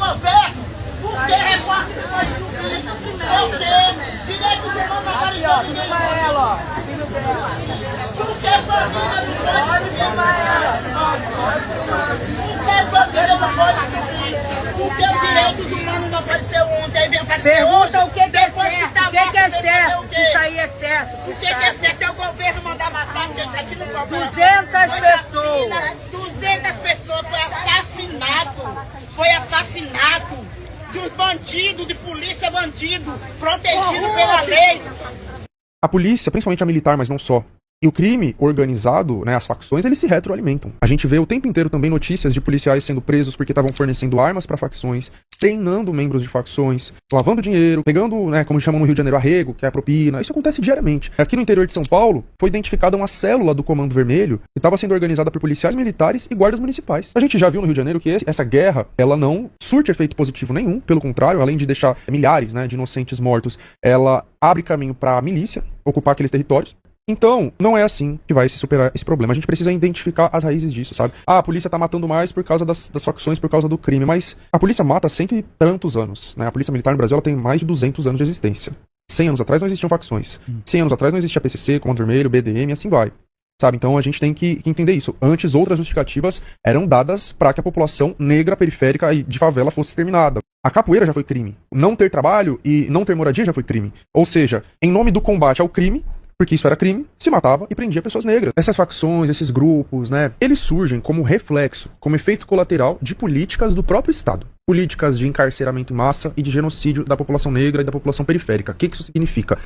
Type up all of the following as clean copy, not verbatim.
governo, por que reparte por quê? Direitos humanos não vale pra ninguém. Por que família não pode filmar ela? Por que família não pode subir? Por que os direitos humanos não apareceu ontem? Aí vem aparecer Pergunta hoje. o que é certo, o que é certo, se isso aí é certo. O que é certo é o governo mandar matar, porque isso aqui não cobra. 200 pessoas. 200 pessoas foi assassinado de bandido, de polícia bandido, protegido pela lei. A polícia, principalmente a militar, mas não só, e o crime organizado, né, as facções, eles se retroalimentam. A gente vê o tempo inteiro também notícias de policiais sendo presos porque estavam fornecendo armas para facções, treinando membros de facções, lavando dinheiro, pegando, né, como chamam no Rio de Janeiro, arrego, que é a propina. Isso acontece diariamente. Aqui no interior de São Paulo, foi identificada uma célula do Comando Vermelho que estava sendo organizada por policiais militares e guardas municipais. A gente já viu no Rio de Janeiro que essa guerra, ela não surte efeito positivo nenhum, pelo contrário, além de deixar milhares, né, de inocentes mortos, ela abre caminho para a milícia ocupar aqueles territórios. Então, não é assim que vai se superar esse problema. A gente precisa identificar as raízes disso, sabe? Ah, a polícia tá matando mais por causa das facções, por causa do crime, mas a polícia mata há 100 e tantos anos, né? A polícia militar no Brasil ela tem mais de 200 anos de existência. 100 anos atrás não existiam facções. 100 anos atrás não existia PCC, Comando Vermelho, BDM, e assim vai. Sabe? Então a gente tem que entender isso. Antes, outras justificativas eram dadas para que a população negra, periférica e de favela fosse exterminada. A capoeira já foi crime. Não ter trabalho e não ter moradia já foi crime. Ou seja, em nome do combate ao crime, porque isso era crime, se matava e prendia pessoas negras. Essas facções, esses grupos, né, eles surgem como reflexo, como efeito colateral de políticas do próprio Estado. Políticas de encarceramento em massa e de genocídio da população negra e da população periférica. O que isso significa?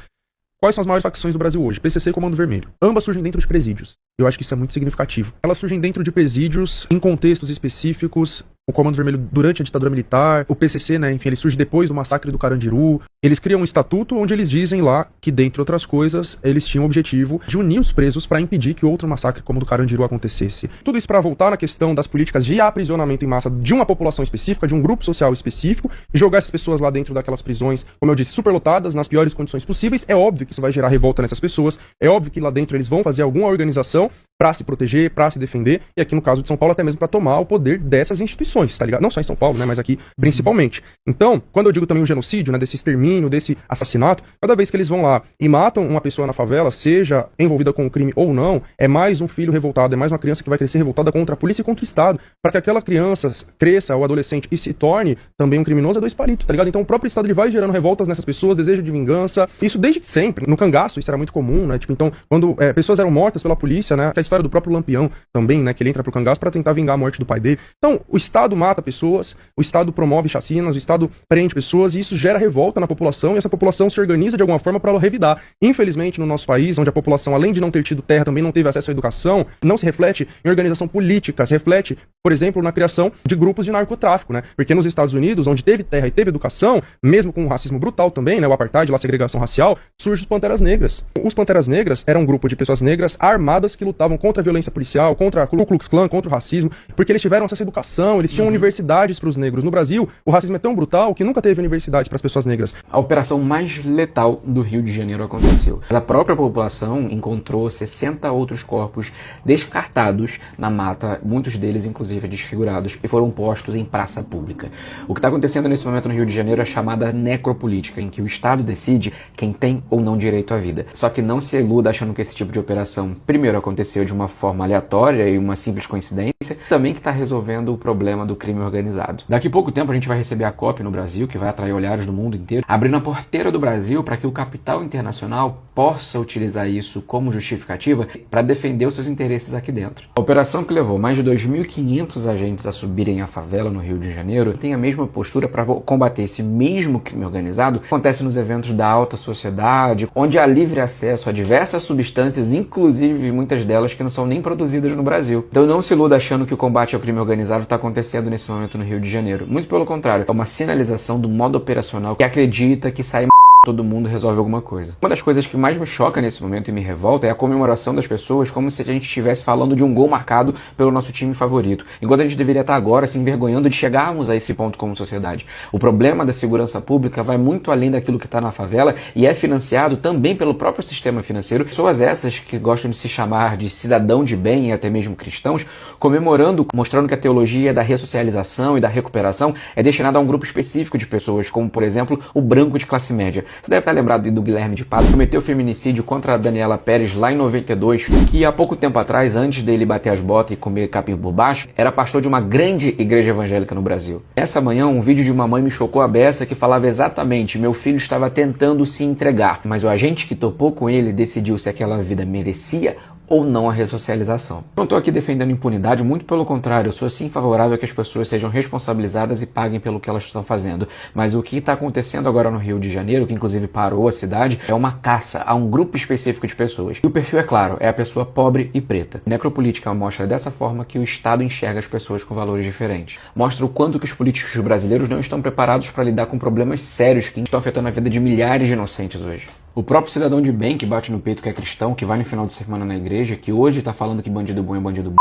Quais são as maiores facções do Brasil hoje? PCC e Comando Vermelho. Ambas surgem dentro de presídios. Eu acho que isso é muito significativo. Elas surgem dentro de presídios, em contextos específicos. O Comando Vermelho durante a ditadura militar, o PCC, né, enfim, ele surge depois do massacre do Carandiru. Eles criam um estatuto onde eles dizem lá que, dentre outras coisas, eles tinham o objetivo de unir os presos para impedir que outro massacre como o do Carandiru acontecesse. Tudo isso para voltar na questão das políticas de aprisionamento em massa de uma população específica, de um grupo social específico, e jogar essas pessoas lá dentro daquelas prisões, como eu disse, superlotadas, nas piores condições possíveis. É óbvio que isso vai gerar revolta nessas pessoas, é óbvio que lá dentro eles vão fazer alguma organização para se proteger, para se defender, e aqui no caso de São Paulo até mesmo para tomar o poder dessas instituições, tá ligado? Não só em São Paulo, né, mas aqui principalmente. Então, quando eu digo também o genocídio, né, desse extermínio, desse assassinato, cada vez que eles vão lá e matam uma pessoa na favela, seja envolvida com o crime ou não, é mais um filho revoltado, é mais uma criança que vai crescer revoltada contra a polícia e contra o Estado, para que aquela criança cresça, ou adolescente, e se torne também um criminoso, é dois palitos, tá ligado? Então o próprio Estado ele vai gerando revoltas nessas pessoas, desejo de vingança, isso desde sempre. No cangaço isso era muito comum, né, tipo, então, quando pessoas eram mortas pela polícia, né, a história do próprio Lampião também, né, que ele entra pro cangaço para tentar vingar a morte do pai dele. Então, o Estado mata pessoas, o Estado promove chacinas, o Estado prende pessoas, e isso gera revolta na população, e essa população se organiza de alguma forma para ela revidar. Infelizmente, no nosso país, onde a população, além de não ter tido terra, também não teve acesso à educação, não se reflete em organização política, se reflete, por exemplo, na criação de grupos de narcotráfico, né? Porque nos Estados Unidos, onde teve terra e teve educação, mesmo com um racismo brutal também, né, o apartheid, a segregação racial, surgem os Panteras Negras. Os Panteras Negras eram um grupo de pessoas negras armadas que lutavam contra a violência policial, contra a Ku Klux Klan, contra o racismo, porque eles tiveram acesso à educação, eles tinham universidades para os negros. No Brasil, o racismo é tão brutal que nunca teve universidades para as pessoas negras. A operação mais letal do Rio de Janeiro aconteceu. A própria população encontrou 60 outros corpos descartados na mata, muitos deles inclusive desfigurados, e foram postos em praça pública. O que está acontecendo nesse momento no Rio de Janeiro é a chamada necropolítica, em que o Estado decide quem tem ou não direito à vida. Só que não se iluda achando que esse tipo de operação, primeiro, aconteceu de uma forma aleatória e uma simples coincidência, também que está resolvendo o problema do crime organizado. Daqui a pouco tempo a gente vai receber a COP no Brasil, que vai atrair olhares do mundo inteiro, abrindo a porteira do Brasil para que o capital internacional possa utilizar isso como justificativa para defender os seus interesses aqui dentro. A operação que levou mais de 2.500 agentes a subirem a favela no Rio de Janeiro tem a mesma postura para combater esse mesmo crime organizado que acontece nos eventos da alta sociedade, onde há livre acesso a diversas substâncias, inclusive muitas delas que não são nem produzidas no Brasil. Então não se iluda achando que o combate ao crime organizado está acontecendo nesse momento no Rio de Janeiro. Muito pelo contrário, é uma sinalização do modo operacional que acredita que sai todo mundo resolve alguma coisa. Uma das coisas que mais me choca nesse momento e me revolta é a comemoração das pessoas como se a gente estivesse falando de um gol marcado pelo nosso time favorito, enquanto a gente deveria estar agora se envergonhando de chegarmos a esse ponto como sociedade. O problema da segurança pública vai muito além daquilo que está na favela e é financiado também pelo próprio sistema financeiro. Pessoas essas que gostam de se chamar de cidadão de bem e até mesmo cristãos, comemorando, mostrando que a teologia da ressocialização e da recuperação é destinada a um grupo específico de pessoas, como por exemplo o branco de classe média. Você deve estar lembrado do Guilherme de Pádua, que cometeu feminicídio contra a Daniela Pérez lá em 92, que há pouco tempo atrás, antes dele bater as botas e comer capim por baixo, era pastor de uma grande igreja evangélica no Brasil. Essa manhã, um vídeo de uma mãe me chocou a beça que falava exatamente: meu filho estava tentando se entregar, mas o agente que topou com ele decidiu se aquela vida merecia ou não a ressocialização. Não estou aqui defendendo impunidade, muito pelo contrário, eu sou sim favorável a que as pessoas sejam responsabilizadas e paguem pelo que elas estão fazendo. Mas o que está acontecendo agora no Rio de Janeiro, que inclusive parou a cidade, é uma caça a um grupo específico de pessoas. E o perfil é claro, é a pessoa pobre e preta. Necropolítica mostra dessa forma que o Estado enxerga as pessoas com valores diferentes. Mostra o quanto que os políticos brasileiros não estão preparados para lidar com problemas sérios que estão afetando a vida de milhares de inocentes hoje. O próprio cidadão de bem que bate no peito que é cristão, que vai no final de semana na igreja, que hoje está falando que bandido bom é bandido bom,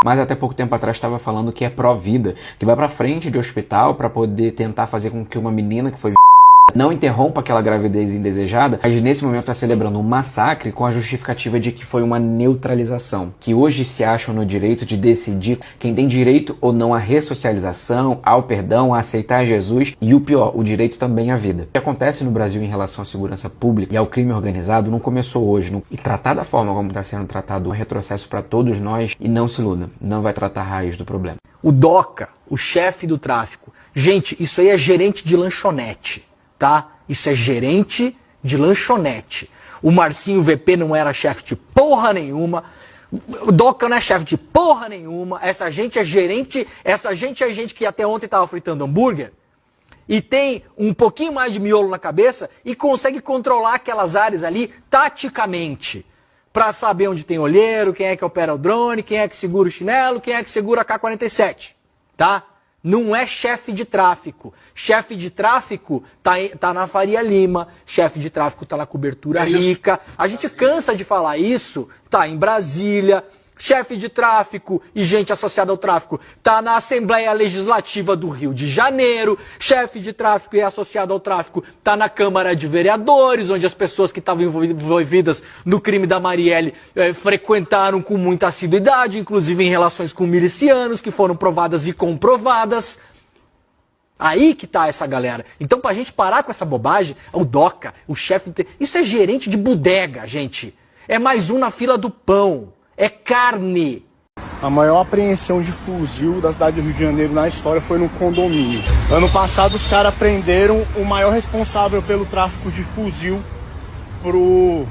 mas até pouco tempo atrás estava falando que é pró-vida, que vai pra frente de hospital para poder tentar fazer com que uma menina que foi não interrompa aquela gravidez indesejada, mas nesse momento está celebrando um massacre com a justificativa de que foi uma neutralização, que hoje se acham no direito de decidir quem tem direito ou não à ressocialização, ao perdão, a aceitar Jesus e o pior, o direito também à vida. O que acontece no Brasil em relação à segurança pública e ao crime organizado não começou hoje, e tratar da forma como está sendo tratado é um retrocesso para todos nós e não se iluda, não vai tratar a raiz do problema. O DOCA, o chefe do tráfico, gente, isso aí é gerente de lanchonete. Tá? Isso é gerente de lanchonete. O Marcinho VP não era chefe de porra nenhuma. O Doca não é chefe de porra nenhuma. Essa gente é gente que até ontem estava fritando hambúrguer e tem um pouquinho mais de miolo na cabeça e consegue controlar aquelas áreas ali taticamente. Para saber onde tem olheiro, quem é que opera o drone, quem é que segura o chinelo, quem é que segura a K-47. Tá? Não é chefe de tráfico. Chefe de tráfico tá na Faria Lima, chefe de tráfico tá na Cobertura Rica. A gente cansa de falar isso, tá em Brasília. Chefe de tráfico e gente associada ao tráfico tá na Assembleia Legislativa do Rio de Janeiro. Chefe de tráfico e associado ao tráfico tá na Câmara de Vereadores, onde as pessoas que estavam envolvidas no crime da Marielle frequentaram com muita assiduidade, inclusive em relações com milicianos, que foram provadas e comprovadas. Aí que tá essa galera. Então, pra gente parar com essa bobagem, o DOCA, o chefe... Isso é gerente de bodega, gente. É mais um na fila do pão. É carne. A maior apreensão de fuzil da cidade do Rio de Janeiro na história foi no condomínio. Ano passado os caras prenderam o maior responsável pelo tráfico de fuzil pro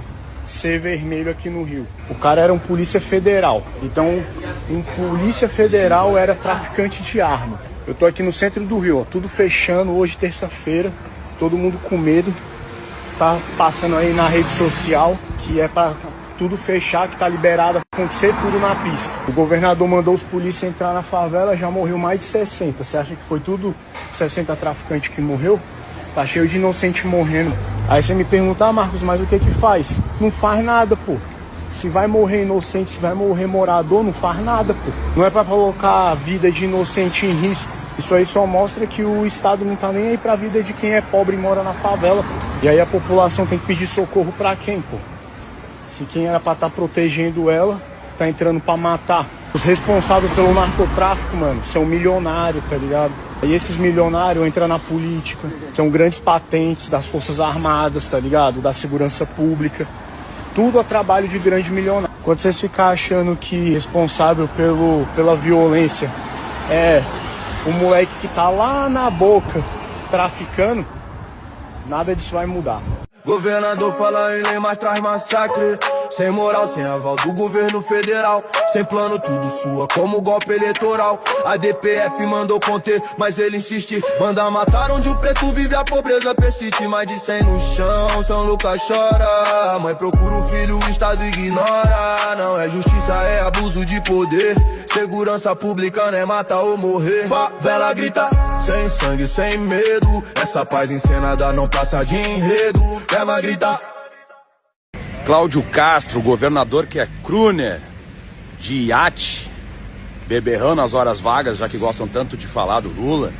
C Vermelho aqui no Rio. O cara era um polícia federal. Então, um polícia federal era traficante de arma. Eu tô aqui no centro do Rio, ó, tudo fechando hoje, terça-feira. Todo mundo com medo. Tá passando aí na rede social que é pra tudo fechar, que tá liberado a acontecer tudo na pista. O governador mandou os polícias entrar na favela, já morreu mais de 60. Você acha que foi tudo 60 traficantes que morreu? Tá cheio de inocente morrendo. Aí você me pergunta, Marcos, mas o que que faz? Não faz nada, pô. Se vai morrer inocente, se vai morrer morador, não faz nada, pô. Não é pra colocar a vida de inocente em risco. Isso aí só mostra que o Estado não tá nem aí pra vida de quem é pobre e mora na favela, pô. E aí a população tem que pedir socorro pra quem, pô? Se quem era pra estar protegendo ela, tá entrando pra matar. Os responsáveis pelo narcotráfico, mano, são milionários, tá ligado? E esses milionários entram na política, são grandes patentes das Forças Armadas, tá ligado? Da segurança pública. Tudo a trabalho de grande milionário. Quando vocês ficam achando que responsável pela violência é o moleque que tá lá na boca traficando, nada disso vai mudar. Governador fala em lei, mas traz massacre. Sem moral, sem aval do governo federal. Sem plano, tudo sua como golpe eleitoral. A DPF mandou conter, mas ele insiste. Manda matar onde o preto vive, a pobreza persiste. Mais de 100 no chão, São Lucas chora. A mãe procura o filho, o Estado ignora. Não é justiça, é abuso de poder. Segurança pública não é matar ou morrer. Favela grita. sem sangue, sem medo. Essa paz encenada não passa de enredo. Leva a gritar. Cláudio Castro, governador que é crooner de iate, beberrão nas horas vagas, já que gostam tanto de falar do Lula,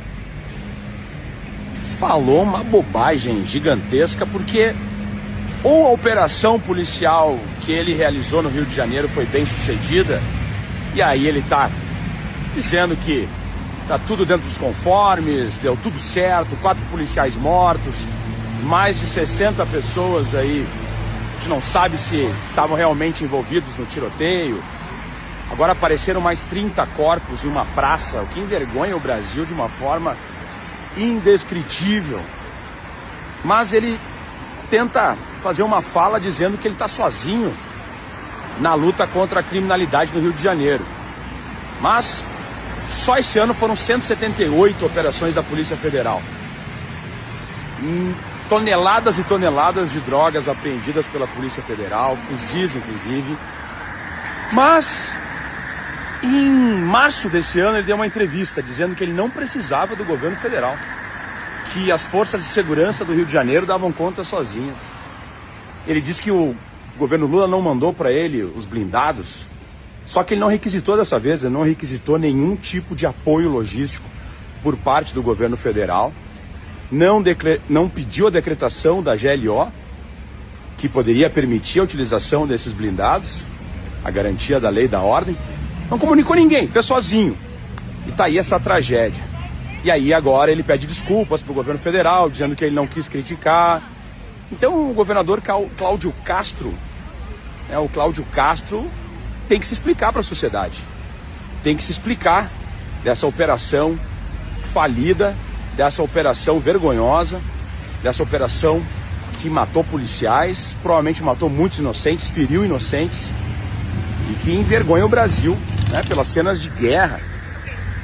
falou uma bobagem gigantesca, porque ou a operação policial que ele realizou no Rio de Janeiro foi bem sucedida, e aí ele tá dizendo que tá tudo dentro dos conformes, deu tudo certo, 4 policiais mortos, mais de 60 pessoas aí, a gente não sabe se estavam realmente envolvidos no tiroteio. Agora apareceram mais 30 corpos em uma praça, o que envergonha o Brasil de uma forma indescritível. Mas ele tenta fazer uma fala dizendo que ele está sozinho na luta contra a criminalidade no Rio de Janeiro. Mas só esse ano foram 178 operações da Polícia Federal. Toneladas e toneladas de drogas apreendidas pela Polícia Federal, fuzis inclusive. Mas em março desse ano ele deu uma entrevista dizendo que ele não precisava do governo federal, que as forças de segurança do Rio de Janeiro davam conta sozinhas. Ele disse que o governo Lula não mandou para ele os blindados, só que ele não requisitou dessa vez, ele não requisitou nenhum tipo de apoio logístico por parte do governo federal, não pediu a decretação da GLO, que poderia permitir a utilização desses blindados, a garantia da lei e da ordem, não comunicou ninguém, fez sozinho. E tá aí essa tragédia. E aí agora ele pede desculpas pro governo federal, dizendo que ele não quis criticar. Então o governador Cláudio Castro, o Cláudio Castro tem que se explicar para a sociedade. Tem que se explicar dessa operação falida, dessa operação vergonhosa, dessa operação que matou policiais, provavelmente matou muitos inocentes, feriu inocentes, e que envergonha o Brasil, né, pelas cenas de guerra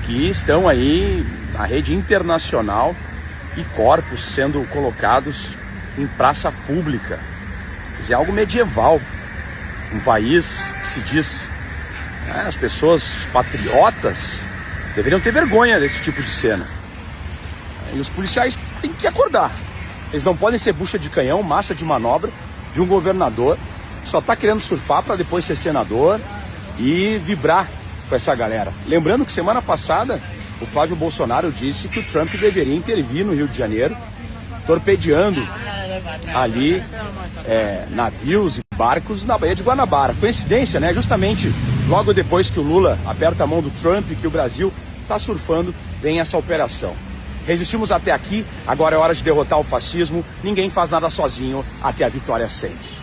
que estão aí na rede internacional e corpos sendo colocados em praça pública. Quer dizer, algo medieval. Um país que se diz, né, as pessoas patriotas deveriam ter vergonha desse tipo de cena. E os policiais têm que acordar. Eles não podem ser bucha de canhão, massa de manobra de um governador que só está querendo surfar para depois ser senador e vibrar com essa galera. Lembrando que semana passada o Flávio Bolsonaro disse que o Trump deveria intervir no Rio de Janeiro, torpedeando ali navios e barcos na Baía de Guanabara. Coincidência, né? Justamente logo depois que o Lula aperta a mão do Trump, que o Brasil está surfando, vem essa operação. Resistimos até aqui, agora é hora de derrotar o fascismo. Ninguém faz nada sozinho, até a vitória sempre.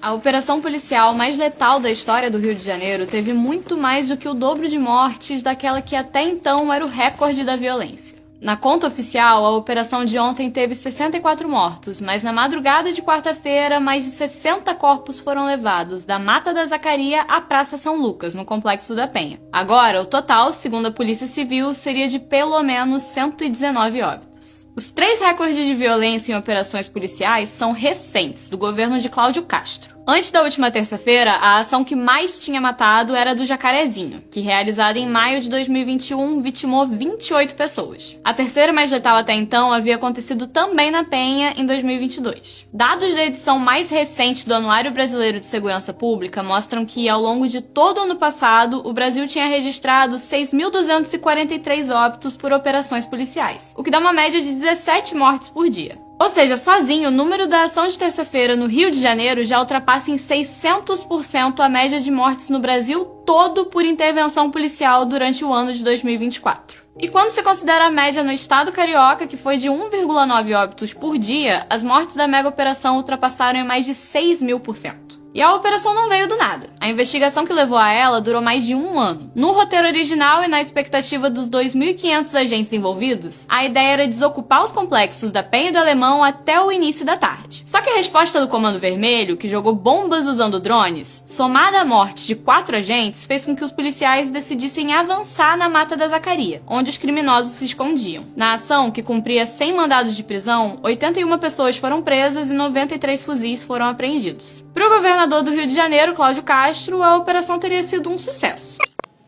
A operação policial mais letal da história do Rio de Janeiro teve muito mais do que o dobro de mortes daquela que até então era o recorde da violência. Na conta oficial, a operação de ontem teve 64 mortos, mas na madrugada de quarta-feira, mais de 60 corpos foram levados da Mata da Zacaria à Praça São Lucas, no Complexo da Penha. Agora, o total, segundo a Polícia Civil, seria de pelo menos 119 óbitos. Os 3 recordes de violência em operações policiais são recentes, do governo de Cláudio Castro. Antes da última terça-feira, a ação que mais tinha matado era a do Jacarezinho, que, realizada em maio de 2021, vitimou 28 pessoas. A terceira mais letal até então havia acontecido também na Penha, em 2022. Dados da edição mais recente do Anuário Brasileiro de Segurança Pública mostram que, ao longo de todo o ano passado, o Brasil tinha registrado 6.243 óbitos por operações policiais, o que dá uma média de 17 mortes por dia. Ou seja, sozinho, o número da ação de terça-feira no Rio de Janeiro já ultrapassa em 600% a média de mortes no Brasil todo por intervenção policial durante o ano de 2024. E quando se considera a média no estado carioca, que foi de 1,9 óbitos por dia, as mortes da mega operação ultrapassaram em mais de 6.000%. E a operação não veio do nada. A investigação que levou a ela durou mais de 1 ano. No roteiro original e na expectativa dos 2.500 agentes envolvidos, a ideia era desocupar os complexos da Penha e do Alemão até o início da tarde. Só que a resposta do Comando Vermelho, que jogou bombas usando drones, somada à morte de 4 agentes, fez com que os policiais decidissem avançar na Mata da Zacaria, onde os criminosos se escondiam. Na ação, que cumpria 100 mandados de prisão, 81 pessoas foram presas e 93 fuzis foram apreendidos. Para o governo governador do Rio de Janeiro, Cláudio Castro, a operação teria sido um sucesso.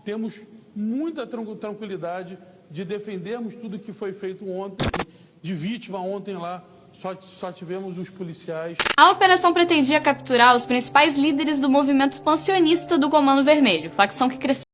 Temos muita tranquilidade de defendermos tudo que foi feito ontem, de vítima ontem lá, só tivemos os policiais. A operação pretendia capturar os principais líderes do movimento expansionista do Comando Vermelho, facção que cresceu